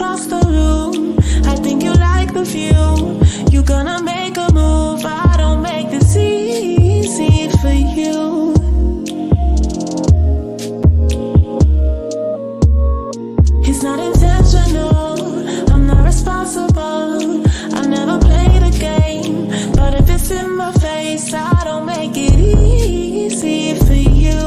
across the room. I think you like the view. You gonna make a move. I don't make this easy for you. It's not intentional, I'm not responsible. I never played a game, but if it's in my face, I don't make it easy for you.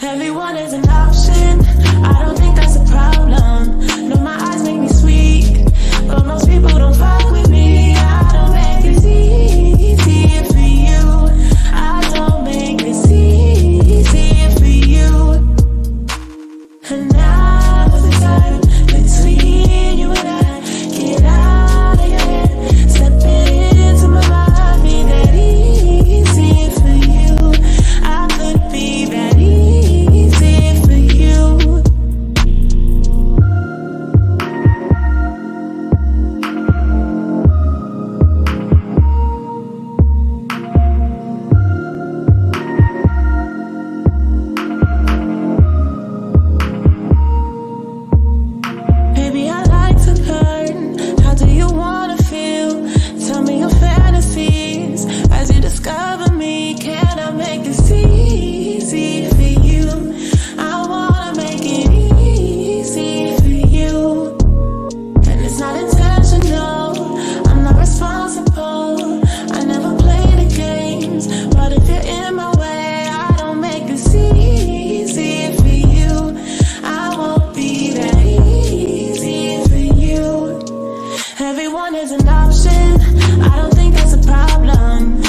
Everyone is an option, I don't think that's a problem. No, my eyes make me sweet, but most people don't fuck with me. I don't make this easy for you. I don't make this easy for you. And now the time between you and I, get out of your head, step into my mind, be that easy for you. I could be that easy for you. Baby, I like to learn. How do you wanna feel? Tell me your fantasies as you discover me. Can I make this easy for you? I wanna make it easy for you. And it's not intentional, I'm not responsible. I never play the games, but if you're in my way, I don't make this easy for you. I won't be that easy for you. Everyone is an option, I don't think that's a problem.